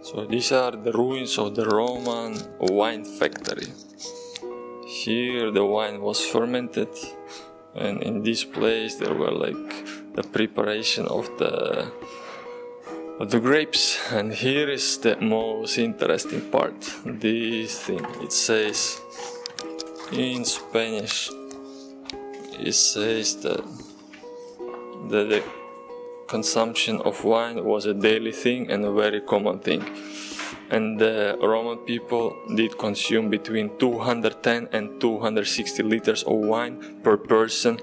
So these are the ruins of the Roman wine factory. Here the wine was fermented, and in this place there were like the preparation of the grapes. And here is the most interesting part. This thing, it says in Spanish, it says that the consumption of wine was a daily thing and a very common thing. And the Roman people did consume between 210 and 260 liters of wine per person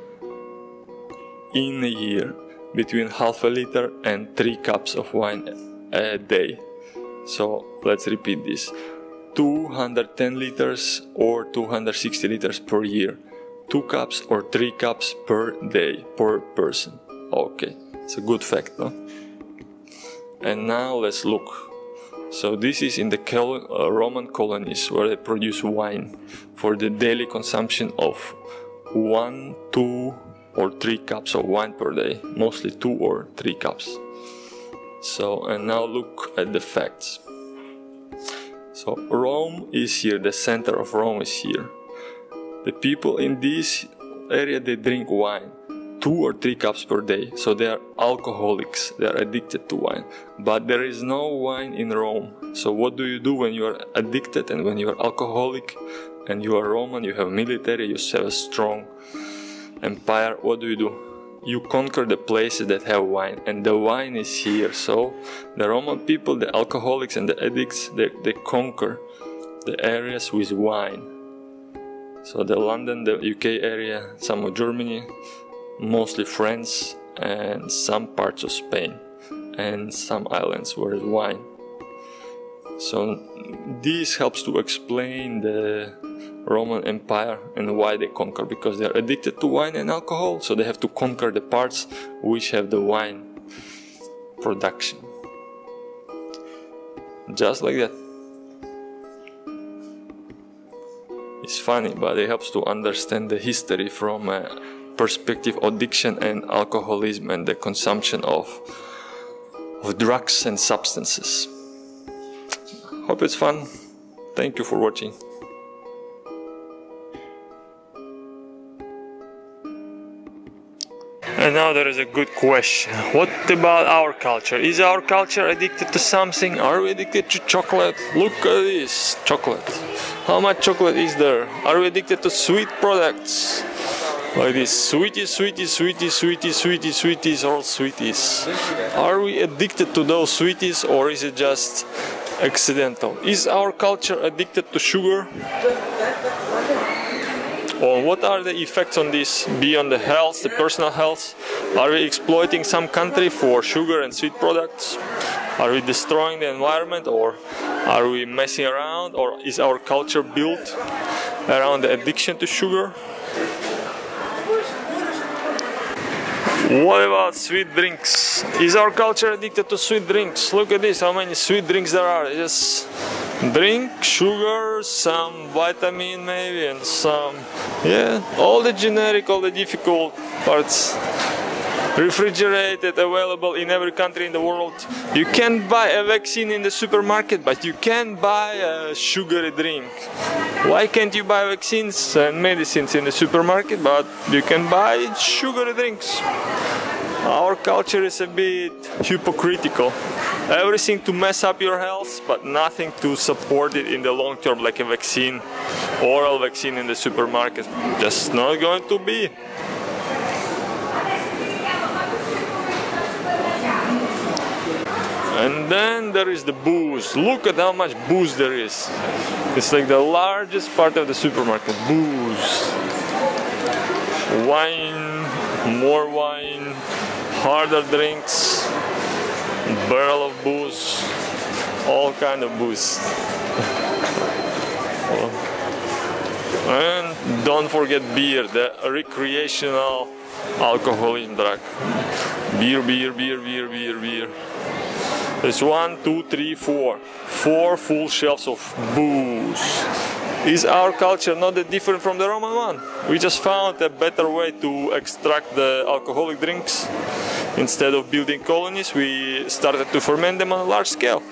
in a year, between half a liter and 3 cups of wine a day. So let's repeat this: 210 liters or 260 liters per year, 2 cups or 3 cups per day per person. Okay, it's a good fact, no? And now let's look. So this is in the Roman colonies where they produce wine for the daily consumption of 1, 2 or 3 cups of wine per day, mostly 2 or 3 cups. So, and now look at the facts. So Rome is here, the center of Rome is here. The people in this area, they drink wine 2 or 3 cups per day, so they are alcoholics, they are addicted to wine. But there is no wine in Rome. So what do you do when you are addicted and when you are alcoholic and you are Roman, you have military, you have a strong empire? What do? You conquer the places that have wine, and the wine is here. So the Roman people, the alcoholics and the addicts, they conquer the areas with wine. So the London, the UK area, some of Germany, mostly France, and some parts of Spain, and some islands where there's wine. So this helps to explain the Roman Empire and why they conquer, because they are addicted to wine and alcohol, so they have to conquer the parts which have the wine production. Just like that. It's funny, but it helps to understand the history from a perspective of addiction and alcoholism and the consumption of drugs and substances. Hope it's fun. Thank you for watching. And now there is a good question. What about our culture? Is our culture addicted to something? Are we addicted to chocolate? Look at this chocolate. How much chocolate is there? Are we addicted to sweet products? Like this, sweeties, sweeties, sweeties, sweeties, sweeties, sweeties, all sweeties. Are we addicted to those sweeties, or is it just accidental? Is our culture addicted to sugar? Or what are the effects on this beyond the health, the personal health? Are we exploiting some country for sugar and sweet products? Are we destroying the environment, or are we messing around? Or is our culture built around the addiction to sugar? What about sweet drinks? Is our culture addicted to sweet drinks? Look at this, how many sweet drinks there are. Just drink, sugar, some vitamin maybe, and some, all the generic, all the difficult parts. Refrigerated, available in every country in the world. You can buy a vaccine in the supermarket, but you can't buy a sugary drink. Why can't you buy vaccines and medicines in the supermarket, but you can buy sugary drinks? Our culture is a bit hypocritical. Everything to mess up your health, but nothing to support it in the long term, like a vaccine, oral vaccine in the supermarket. Just not going to be. And then there is the booze. Look at how much booze there is. It's like the largest part of the supermarket. Booze. Wine, more wine, harder drinks, barrel of booze, all kind of booze. And don't forget beer, the recreational alcoholism drug. Beer, beer, beer, beer, beer, beer. There's 1, 2, 3, 4. 4 full shelves of booze. Is our culture not that different from the Roman one? We just found a better way to extract the alcoholic drinks. Instead of building colonies, we started to ferment them on a large scale.